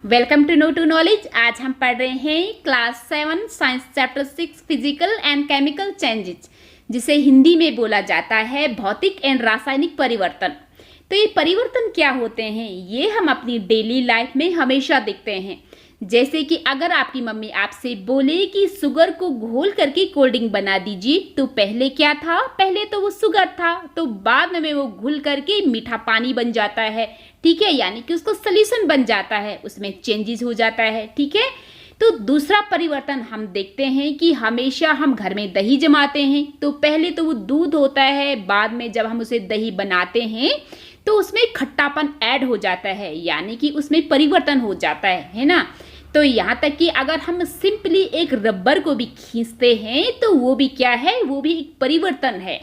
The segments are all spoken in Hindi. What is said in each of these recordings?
Welcome to know to knowledge. आज हम पढ़ रहे हैं class 7 science chapter 6 physical and chemical changes, जिसे हिंदी में बोला जाता है भौतिक एंड रासायनिक परिवर्तन। तो ये परिवर्तन क्या होते हैं, ये हम अपनी डेली लाइफ में हमेशा देखते हैं। जैसे कि अगर आपकी मम्मी आपसे बोले कि शुगर को घोल करके कोल्ड ड्रिंक बना दीजिए, तो पहले क्या था, पहले तो वो शुगर था, तो बाद में वो घुल करके मीठा पानी बन जाता है। ठीक है, यानी कि उसको सॉल्यूशन बन जाता है, उसमें चेंजेस हो जाता है। ठीक है, तो दूसरा परिवर्तन हम देखते हैं कि हमेशा हम घर में दही जमाते हैं, तो पहले तो वो दूध होता है, बाद में जब हम उसे दही बनाते हैं तो उसमें खट्टापन ऐड हो जाता है, यानी कि उसमें परिवर्तन हो जाता है ना। तो यहाँ तक कि अगर हम सिंपली एक रबर को भी खींचते हैं तो वो भी क्या है, वो भी एक परिवर्तन है।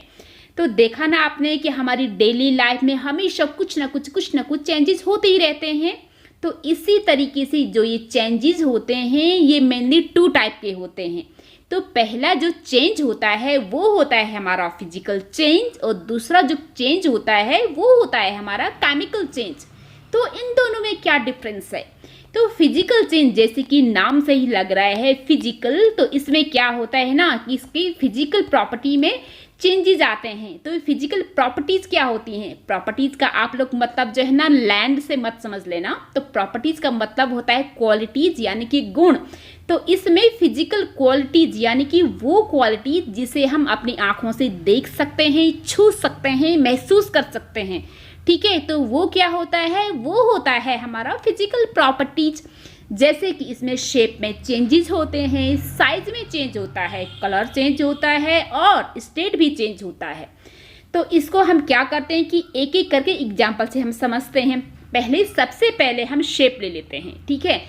तो देखा ना आपने कि हमारी डेली लाइफ में हमेशा कुछ ना कुछ चेंजेस होते ही रहते हैं। तो इसी तरीके से जो ये चेंजेस होते हैं ये मेनली 2 टाइप के होते हैं। तो पहला जो चेंज होता है वो होता है हमारा फिजिकल चेंज, और दूसरा जो चेंज होता है वो होता है हमारा केमिकल चेंज। तो इन दोनों में क्या डिफरेंस है? तो फिजिकल चेंज जैसे कि नाम से ही लग रहा है फिजिकल, तो इसमें क्या होता है ना कि इसकी फिजिकल प्रॉपर्टी में चेंजेस आते हैं। तो फिजिकल प्रॉपर्टीज क्या होती हैं? प्रॉपर्टीज का आप लोग मतलब जो है ना लैंड से मत समझ लेना। तो प्रॉपर्टीज का मतलब होता है क्वालिटीज, यानी कि गुण। तो इसमें फिजिकल क्वालिटीज यानी कि वो क्वालिटीज जिसे हम अपनी आंखों से देख सकते हैं, छू सकते हैं, महसूस कर सकते हैं। ठीक है, तो वो क्या होता है, वो होता है हमारा फिजिकल प्रॉपर्टीज। जैसे कि इसमें शेप में चेंजेस होते हैं, साइज में चेंज होता है, कलर चेंज होता है और स्टेट भी चेंज होता है। तो इसको हम क्या करते हैं कि एक एक करके एग्जांपल से हम समझते हैं। सबसे पहले हम शेप ले लेते हैं। ठीक है,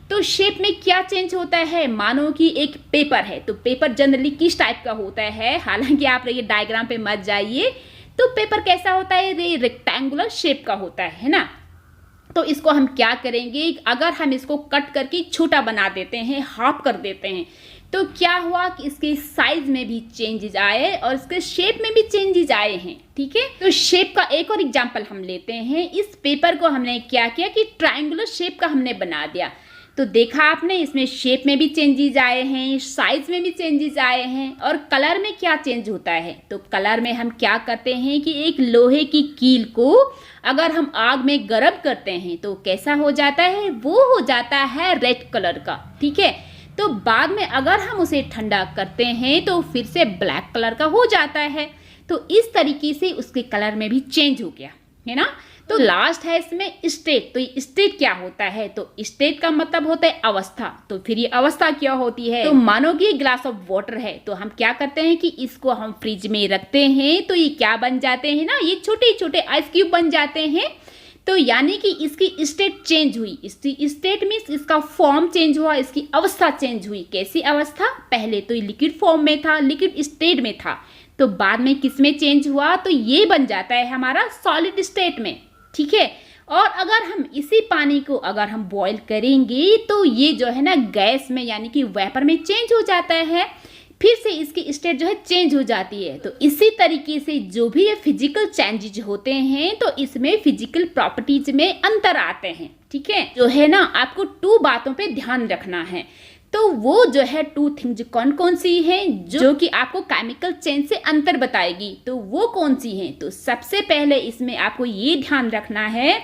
तो शेप में क्या चेंज होता है, मानो कि एक पेपर है, तो पेपर जनरली किस टाइप का होता है, हालांकि आप ये डायग्राम पे मत जाइए। तो पेपर कैसा होता है, ये रेक्टेंगुलर शेप का होता है ना। तो इसको हम क्या करेंगे, अगर हम इसको कट करके छोटा बना देते हैं, हाफ कर देते हैं, तो क्या हुआ कि इसके साइज में भी चेंजेस आए और इसके शेप में भी चेंजेस आए हैं। ठीक है, तो शेप का एक और एग्जांपल हम लेते हैं। इस पेपर को हमने क्या किया कि ट्रायंगुलर शेप का हमने बना दिया। तो देखा आपने, इसमें शेप में भी चेंजेस आए हैं, साइज में भी चेंजेस आए हैं, और कलर में क्या चेंज होता है। तो कलर में हम क्या करते हैं कि एक लोहे की कील को अगर हम आग में गर्म करते हैं तो कैसा हो जाता है, वो हो जाता है रेड कलर का। ठीक है, तो बाद में अगर हम उसे ठंडा करते हैं तो फिर से ब्लैक कलर का हो जाता है। तो इस तरीके से उसके कलर में भी चेंज हो गया है ना। तो लास्ट है इसमें स्टेट। तो ये स्टेट क्या होता है, तो स्टेट का मतलब होता है अवस्था। तो फिर ये अवस्था क्या होती है, तो मानो कि ग्लास ऑफ वाटर है, तो हम क्या करते हैं कि इसको हम फ्रिज में रखते हैं, तो ये क्या बन जाते हैं ना, ये छोटे छोटे आइस क्यूब बन जाते हैं। तो यानी कि इसकी स्टेट चेंज हुई। इसकी स्टेट मीन्स इसका फॉर्म चेंज हुआ, इसकी अवस्था चेंज हुई। कैसी अवस्था, पहले तो ये लिक्विड फॉर्म में था, लिक्विड स्टेट में था, तो बाद में किस में चेंज हुआ, तो ये बन जाता है हमारा सॉलिड स्टेट में। ठीक है, और अगर हम इसी पानी को अगर हम बॉईल करेंगे तो ये जो है ना गैस में यानी कि वेपर में चेंज हो जाता है, फिर से इसकी स्टेट जो है चेंज हो जाती है। तो इसी तरीके से जो भी ये फिजिकल चेंजेज होते हैं तो इसमें फिजिकल प्रॉपर्टीज में अंतर आते हैं। ठीक है, जो है ना आपको 2 बातों पे ध्यान रखना है। तो वो जो है 2 थिंग्स कौन कौन सी हैं जो कि आपको केमिकल चेंज से अंतर बताएगी, तो वो कौन सी हैं। तो सबसे पहले इसमें आपको ये ध्यान रखना है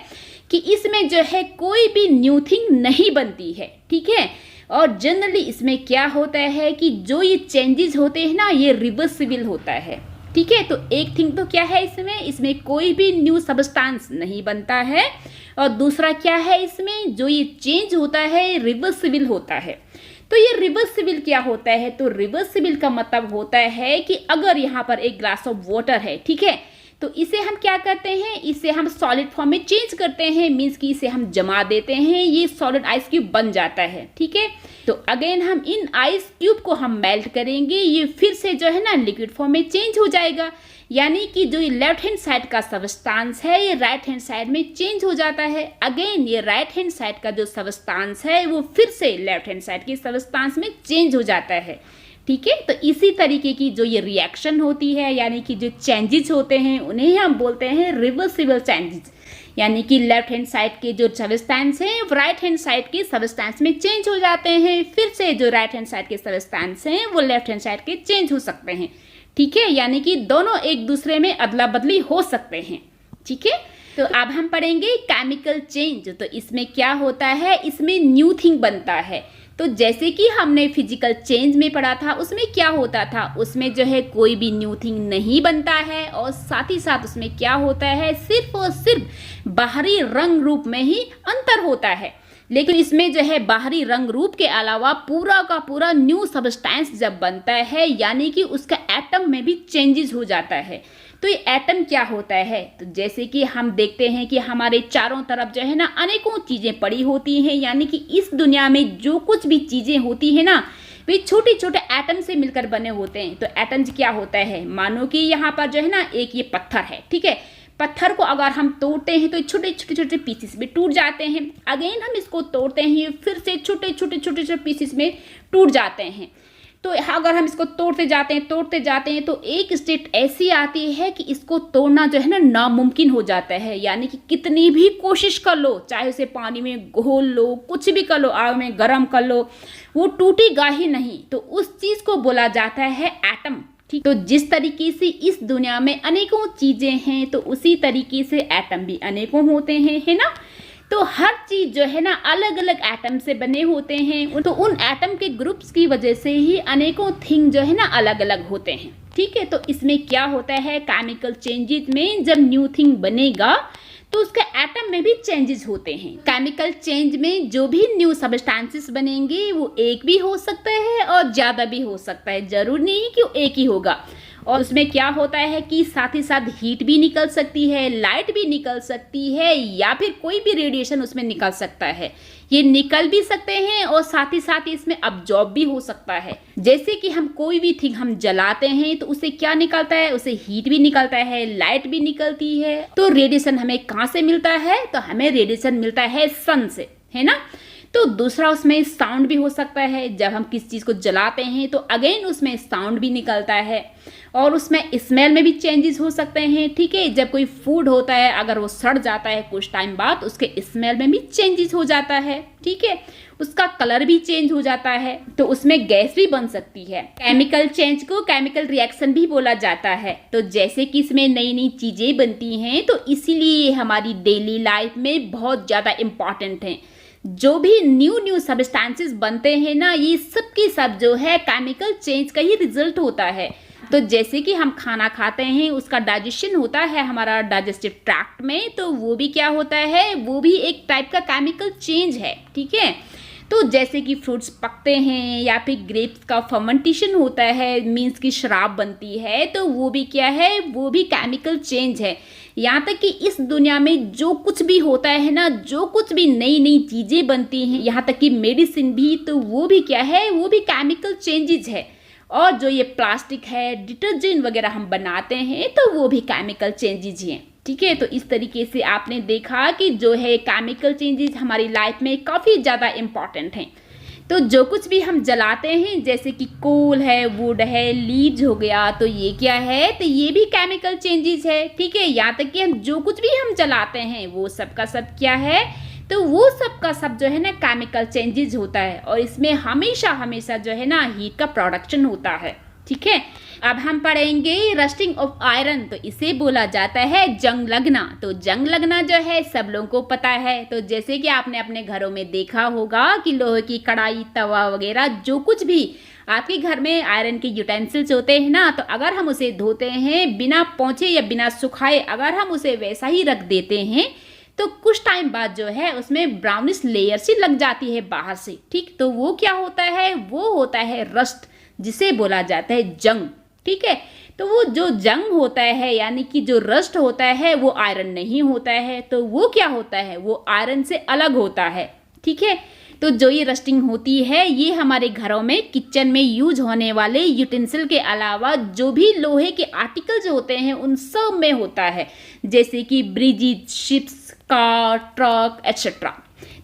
कि इसमें जो है कोई भी न्यू थिंग नहीं बनती है। ठीक है, और जनरली इसमें क्या होता है कि जो ये चेंजेस होते हैं ना ये रिवर्सिबल होता है। ठीक है, तो एक थिंग तो क्या है, इसमें कोई भी न्यू सब्सटेंस नहीं बनता है, और दूसरा क्या है, इसमें जो ये चेंज होता है रिवर्सिबल होता है। तो ये रिवर्सिबल क्या होता है, तो रिवर्सिबल का मतलब होता है कि अगर यहाँ पर एक ग्लास ऑफ वाटर है, ठीक है, तो इसे हम क्या करते हैं, इसे हम सॉलिड फॉर्म में चेंज करते हैं, मीन्स कि इसे हम जमा देते हैं, ये सॉलिड आइस क्यूब बन जाता है। ठीक है, तो अगेन हम इन आइस क्यूब को हम मेल्ट करेंगे, ये फिर से जो है ना लिक्विड फॉर्म में चेंज हो जाएगा, यानी कि जो ये लेफ्ट हैंड साइड का सबस्टांस है ये राइट हैंड साइड में चेंज हो जाता है। अगेन ये राइट हैंड साइड का जो सबस्टांस है वो फिर से लेफ्ट हैंड साइड के सबस्टांस में चेंज हो जाता है। ठीक है, तो इसी तरीके की जो ये रिएक्शन होती है यानी कि जो चेंजेस होते हैं उन्हें हम बोलते हैं रिवर्सिबल चेंजेस। यानी कि लेफ्ट हैंड साइड के जो सबस्टेंस हैं राइट हैंड साइड के सबस्टेंस में चेंज हो जाते हैं, फिर से जो राइट हैंड साइड के सबस्टेंस हैं वो लेफ्ट हैंड साइड के चेंज हो सकते हैं। ठीक है, यानी कि दोनों एक दूसरे में अदला बदली हो सकते हैं। ठीक है, तो अब हम पढ़ेंगे केमिकल चेंज। तो इसमें क्या होता है, इसमें न्यू थिंग बनता है। तो जैसे कि हमने फिजिकल चेंज में पढ़ा था, उसमें क्या होता था, उसमें जो है कोई भी न्यू थिंग नहीं बनता है और साथ ही साथ उसमें क्या होता है, सिर्फ और सिर्फ बाहरी रंग रूप में ही अंतर होता है। लेकिन इसमें जो है बाहरी रंग रूप के अलावा पूरा का पूरा न्यू सब्सटेंस जब बनता है, यानी कि उसका एटम में भी चेंजेस हो जाता है। तो ये एटम क्या होता है, तो जैसे कि हम देखते हैं कि हमारे चारों तरफ जो है ना अनेकों चीज़ें पड़ी होती हैं, यानी कि इस दुनिया में जो कुछ भी चीज़ें होती हैं ना वे छोटे छोटे एटम से मिलकर बने होते हैं। तो एटम्स क्या होता है, मानो कि यहाँ पर जो है ना एक ये पत्थर है। ठीक है, पत्थर को अगर हम तोड़ते हैं तो छोटे छोटे छोटे पीसेस में टूट जाते हैं। अगेन हम इसको तोड़ते हैं, फिर से छोटे छोटे छोटे छोटे पीसेस में टूट जाते हैं। तो अगर हम इसको तोड़ते जाते हैं तो एक स्टेट ऐसी आती है कि इसको तोड़ना जो है ना नामुमकिन हो जाता है। यानी कि कितनी भी कोशिश कर लो, चाहे उसे पानी में घोल लो, कुछ भी कर लो, आग में गर्म कर लो, वो टूटेगा ही नहीं। तो उस चीज़ को बोला जाता है एटम। ठीक, तो जिस तरीके से इस दुनिया में अनेकों चीज़ें हैं तो उसी तरीके से एटम भी अनेकों होते हैं, है ना। तो हर चीज़ जो है ना अलग अलग एटम से बने होते हैं। तो उन एटम के ग्रुप्स की वजह से ही अनेकों थिंग जो है ना अलग अलग होते हैं। ठीक है, तो इसमें क्या होता है, केमिकल चेंजेस में जब न्यू थिंग बनेगा तो उसके एटम में भी चेंजेस होते हैं। केमिकल चेंज में जो भी न्यू सब्सटेंसेस बनेंगे वो एक भी हो सकता है और ज़्यादा भी हो सकता है, जरूर नहीं कि वो एक ही होगा। और उसमें क्या होता है कि साथ ही साथ हीट भी निकल सकती है, लाइट भी निकल सकती है, या फिर कोई भी रेडिएशन उसमें निकल सकता है। ये निकल भी सकते हैं और साथ ही साथ इसमें अब्जॉर्ब भी हो सकता है। जैसे कि हम कोई भी थिंग हम जलाते हैं तो उससे क्या निकलता है, उससे हीट भी निकलता है, लाइट भी निकलती है। तो रेडिएशन हमें कहाँ से मिलता है, तो हमें रेडिएशन मिलता है सन से, है ना। तो दूसरा उसमें साउंड भी हो सकता है, जब हम किसी चीज़ को जलाते हैं तो अगेन उसमें साउंड भी निकलता है। और उसमें स्मेल में भी चेंजेस हो सकते हैं। ठीक है, जब कोई फूड होता है अगर वो सड़ जाता है कुछ टाइम बाद, उसके स्मेल में भी चेंजेस हो जाता है। ठीक है, उसका कलर भी चेंज हो जाता है, तो उसमें गैस भी बन सकती है। केमिकल चेंज को केमिकल रिएक्शन भी बोला जाता है। तो जैसे कि इसमें नई नई चीज़ें बनती हैं तो इसीलिए हमारी डेली लाइफ में बहुत ज़्यादा इम्पॉर्टेंट है। जो भी न्यू सब्सटेंसेस बनते हैं ना, ये सब की सब जो है केमिकल चेंज का ही रिजल्ट होता है। तो जैसे कि हम खाना खाते हैं, उसका डाइजेशन होता है हमारा डाइजेस्टिव ट्रैक्ट में, तो वो भी क्या होता है, वो भी एक टाइप का केमिकल चेंज है। ठीक है, तो जैसे कि फ्रूट्स पकते हैं या फिर ग्रेप्स का फर्मेंटेशन होता है, मीन्स की शराब बनती है, तो वो भी क्या है, वो भी केमिकल चेंज है। यहाँ तक कि इस दुनिया में जो कुछ भी होता है ना, जो कुछ भी नई नई चीज़ें बनती हैं, यहाँ तक कि मेडिसिन भी, तो वो भी क्या है, वो भी केमिकल चेंजेस है। और जो ये प्लास्टिक है, डिटर्जेंट वगैरह हम बनाते हैं, तो वो भी केमिकल चेंजेस हैं। ठीक है, तो इस तरीके से आपने देखा कि जो है केमिकल चेंजेस हमारी लाइफ में काफ़ी ज़्यादा इम्पॉर्टेंट हैं। तो जो कुछ भी हम जलाते हैं, जैसे कि कोल है, वुड है, लीव्स हो गया, तो ये क्या है, तो ये भी केमिकल चेंजेस है। ठीक है, यहाँ तक कि हम जो कुछ भी हम जलाते हैं वो सब का सब क्या है, तो वो सब का सब जो है ना केमिकल चेंजेस होता है। और इसमें हमेशा हमेशा जो है ना हीट का प्रोडक्शन होता है। ठीक है, अब हम पढ़ेंगे रस्टिंग ऑफ आयरन। तो इसे बोला जाता है जंग लगना। तो जंग लगना जो है सब लोगों को पता है। तो जैसे कि आपने अपने घरों में देखा होगा कि लोहे की कढ़ाई, तवा वगैरह जो कुछ भी आपके घर में आयरन के यूटेंसिल्स होते हैं ना, तो अगर हम उसे धोते हैं बिना पोंछे या बिना सुखाए, अगर हम उसे वैसा ही रख देते हैं तो कुछ टाइम बाद जो है उसमें ब्राउनिश लेयर सी लग जाती है बाहर से। ठीक, तो वो क्या होता है, वो होता है रस्ट, जिसे बोला जाता है जंग। ठीक है, तो वो जो जंग होता है यानी कि जो रस्ट होता है वो आयरन नहीं होता है, तो वो क्या होता है, वो आयरन से अलग होता है। ठीक है, तो जो ये रस्टिंग होती है ये हमारे घरों में किचन में यूज होने वाले यूटेंसिल के अलावा जो भी लोहे के आर्टिकल्स होते हैं उन सब में होता है, जैसे कि bridges, ships, car, truck etcetera.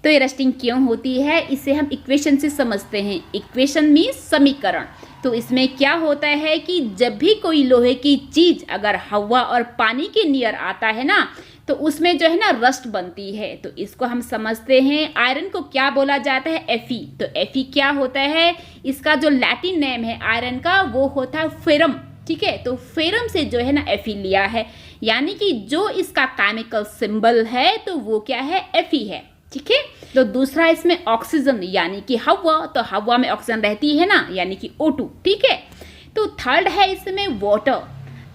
तो ये रस्टिंग क्यों होती है, इसे हम इक्वेशन से समझते हैं। इक्वेशन मीन्स समीकरण। तो इसमें क्या होता है कि जब भी कोई लोहे की चीज़ अगर हवा और पानी के नियर आता है ना, तो उसमें जो है ना रस्ट बनती है। तो इसको हम समझते हैं आयरन को क्या बोला जाता है, Fe। तो Fe क्या होता है, इसका जो लैटिन नेम है आयरन का वो होता है फेरम, ठीक है। तो फेरम से जो है ना Fe लिया है, यानी कि जो इसका केमिकल सिंबल है तो वो क्या है, Fe है, ठीक है। तो दूसरा इसमें ऑक्सीजन यानी कि हवा, तो हवा में ऑक्सीजन रहती है ना, यानी कि O2, ठीक है। तो थर्ड है इसमें वाटर।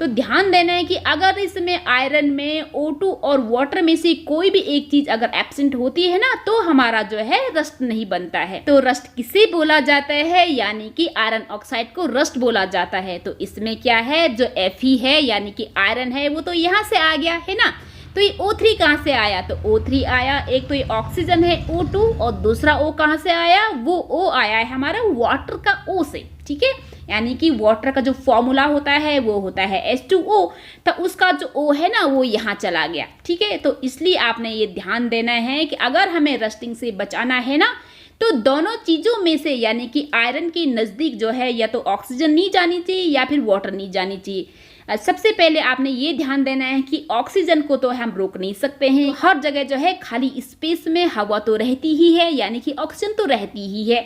तो ध्यान देना है कि अगर इसमें आयरन में O2 और वाटर में से कोई भी एक चीज अगर एब्सेंट होती है ना तो हमारा जो है रस्ट नहीं बनता है। तो रस्ट किसे बोला जाता है, यानी कि आयरन ऑक्साइड को रस्ट बोला जाता है। तो इसमें क्या है, जो Fe है यानी कि आयरन है वो तो यहाँ से आ गया है ना। तो ये O3 कहाँ से आया, तो O3 आया, एक तो ये ऑक्सीजन है O2 और दूसरा O कहाँ से आया, वो O आया है हमारा वाटर का O से, ठीक है। यानी कि वाटर का जो फॉर्मूला होता है वो होता है H2O, तो उसका जो O है ना वो यहाँ चला गया, ठीक है। तो इसलिए आपने ये ध्यान देना है कि अगर हमें रस्टिंग से बचाना है ना तो दोनों चीज़ों में से यानी कि आयरन के नज़दीक जो है या तो ऑक्सीजन नहीं जानी चाहिए या फिर वाटर नहीं जानी चाहिए। सबसे पहले आपने ये ध्यान देना है कि ऑक्सीजन को तो हम रोक नहीं सकते हैं, हर जगह जो है खाली स्पेस में हवा तो रहती ही है, यानी कि ऑक्सीजन तो रहती ही है।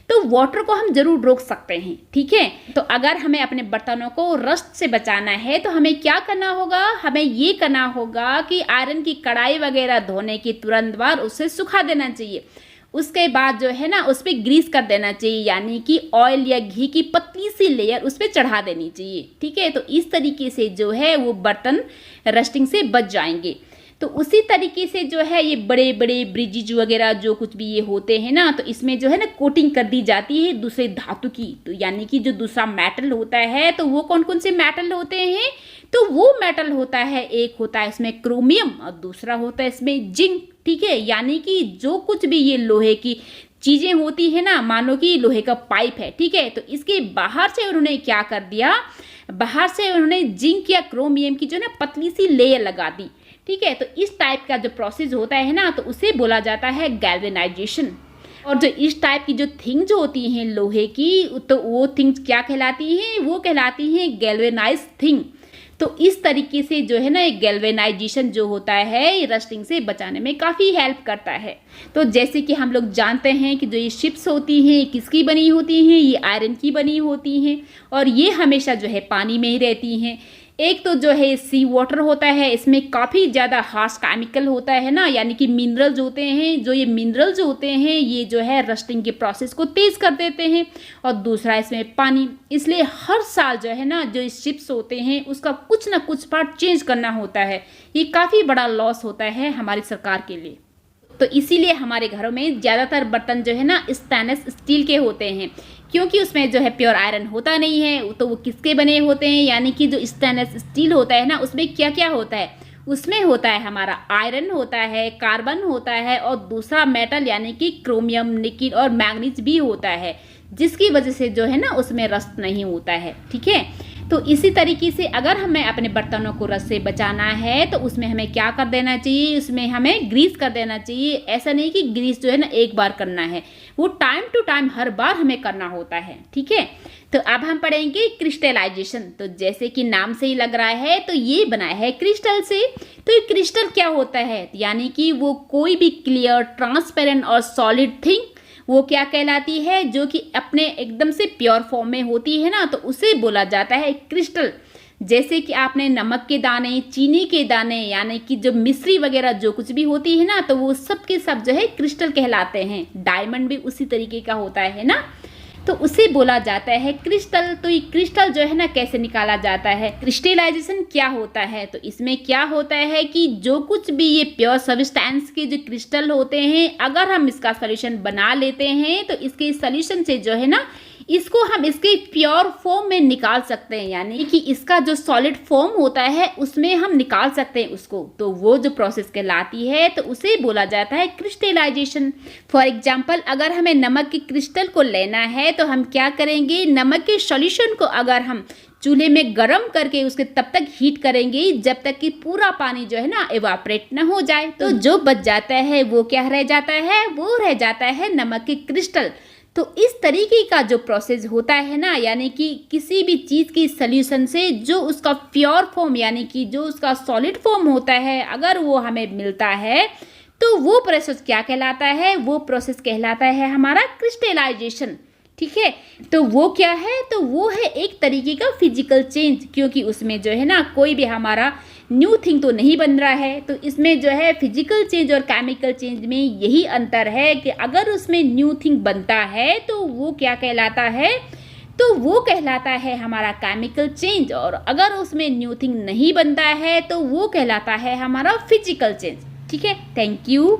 तो वाटर को हम जरूर रोक सकते हैं, ठीक है। तो अगर हमें अपने बर्तनों को रस्ट से बचाना है तो हमें क्या करना होगा, हमें ये करना होगा कि आयरन की कढ़ाई वगैरह धोने के तुरंत बाद उसे सुखा देना चाहिए। उसके बाद जो है ना उस पर ग्रीस कर देना चाहिए, यानी कि ऑयल या घी की पतली सी लेयर उस पर चढ़ा देनी चाहिए, ठीक है। तो इस तरीके से जो है वो बर्तन रस्टिंग से बच जाएंगे। तो उसी तरीके से जो है ये बड़े बड़े ब्रिजेज वगैरह जो कुछ भी ये होते हैं ना, तो इसमें जो है ना कोटिंग कर दी जाती है दूसरे धातु की। तो यानी कि जो दूसरा मेटल होता है तो वो कौन कौन से मेटल होते हैं, तो वो मेटल होता है, एक होता है इसमें क्रोमियम और दूसरा होता है इसमें जिंक, ठीक है। यानी कि जो कुछ भी ये लोहे की चीजें होती है ना, मानो कि लोहे का पाइप है, ठीक है। तो इसके बाहर से उन्होंने क्या कर दिया, बाहर से उन्होंने जिंक या क्रोमियम की जो ना पतली सी लेयर लगा दी, ठीक है। तो इस टाइप का जो प्रोसेस होता है ना तो उसे बोला जाता है गैल्वेनाइजेशन। और जो इस टाइप की जो थिंग जो होती हैं लोहे की, तो वो थिंग्स क्या कहलाती हैं, वो कहलाती हैं गैल्वेनाइज थिंग। तो इस तरीके से जो है ना एक गैल्वेनाइजेशन जो होता है ये रस्टिंग से बचाने में काफ़ी हेल्प करता है। तो जैसे कि हम लोग जानते हैं कि जो ये शिप्स होती हैं किसकी बनी होती हैं, ये आयरन की बनी होती हैं और ये हमेशा जो है पानी में ही रहती हैं। एक तो जो है सी वाटर होता है, इसमें काफ़ी ज़्यादा हार्श केमिकल होता है ना, यानी कि मिनरल्स होते हैं, जो ये मिनरल्स जो होते हैं ये जो है रस्टिंग के प्रोसेस को तेज़ कर देते हैं। और दूसरा इसमें पानी, इसलिए हर साल जो है ना जो शिप्स होते हैं उसका कुछ ना कुछ पार्ट चेंज करना होता है। ये काफ़ी बड़ा लॉस होता है हमारी सरकार के लिए। तो इसीलिए हमारे घरों में ज़्यादातर बर्तन जो है ना स्टेनलेस स्टील के होते हैं, क्योंकि उसमें जो है प्योर आयरन होता नहीं है। तो वो किसके बने होते हैं, यानी कि जो स्टेनलेस स्टील होता है ना उसमें क्या क्या होता है, उसमें होता है हमारा आयरन होता है, कार्बन होता है और दूसरा मेटल यानी कि क्रोमियम, निकिल और मैग्नीज भी होता है, जिसकी वजह से जो है ना उसमें रस्ट नहीं होता है, ठीक है। तो इसी तरीके से अगर हमें अपने बर्तनों को रस्ट से बचाना है तो उसमें हमें क्या कर देना चाहिए, उसमें हमें ग्रीस कर देना चाहिए। ऐसा नहीं कि ग्रीस जो है ना एक बार करना है, वो टाइम टू टाइम हर बार हमें करना होता है, ठीक है। तो अब हम पढ़ेंगे क्रिस्टलाइजेशन। तो जैसे कि नाम से ही लग रहा है तो ये बना है क्रिस्टल से। तो ये क्रिस्टल क्या होता है, यानी कि वो कोई भी क्लियर, ट्रांसपेरेंट और सॉलिड थिंग वो क्या कहलाती है, जो कि अपने एकदम से प्योर फॉर्म में होती है ना, तो उसे बोला जाता है क्रिस्टल। जैसे कि आपने नमक के दाने, चीनी के दाने, यानी कि जो मिश्री वगैरह जो कुछ भी होती है ना, तो वो सब के सब जो है क्रिस्टल कहलाते हैं। डायमंड भी उसी तरीके का होता है ना, तो उसे बोला जाता है क्रिस्टल। तो ये क्रिस्टल जो है ना कैसे निकाला जाता है, क्रिस्टलाइजेशन क्या होता है, तो इसमें क्या होता है कि जो कुछ भी ये प्योर सब्सटेंस के जो क्रिस्टल होते हैं, अगर हम इसका सॉल्यूशन बना लेते हैं तो इसके सॉल्यूशन से जो है ना इसको हम इसके प्योर फॉर्म में निकाल सकते हैं, यानी कि इसका जो सॉलिड फॉर्म होता है उसमें हम निकाल सकते हैं उसको। तो वो जो प्रोसेस कहलाती है तो उसे बोला जाता है क्रिस्टलाइजेशन। फॉर एग्जांपल अगर हमें नमक के क्रिस्टल को लेना है तो हम क्या करेंगे, नमक के सॉल्यूशन को अगर हम चूल्हे में गर्म करके उसके तब तक हीट करेंगे जब तक कि पूरा पानी जो है ना इवापोरेट ना हो जाए। तो जो बच जाता है वो क्या रह जाता है, वो रह जाता है नमक के क्रिस्टल। तो इस तरीके का जो प्रोसेस होता है ना, यानी कि किसी भी चीज़ की सॉल्यूशन से जो उसका प्योर फॉर्म यानी कि जो उसका सॉलिड फॉर्म होता है, अगर वो हमें मिलता है तो वो प्रोसेस क्या कहलाता है? वो प्रोसेस कहलाता है हमारा क्रिस्टलाइजेशन। ठीक है, तो वो क्या है? तो वो है एक तरीके का फिजिकल चेंज, क्योंकि उसमें जो है ना कोई भी हमारा न्यू थिंग तो नहीं बन रहा है। तो इसमें जो है फिजिकल चेंज और केमिकल चेंज में यही अंतर है कि अगर उसमें न्यू थिंग बनता है तो वो क्या कहलाता है? तो वो कहलाता है हमारा केमिकल चेंज, और अगर उसमें न्यू थिंग नहीं बनता है तो वो कहलाता है हमारा फिजिकल चेंज। ठीक है, थैंक यू।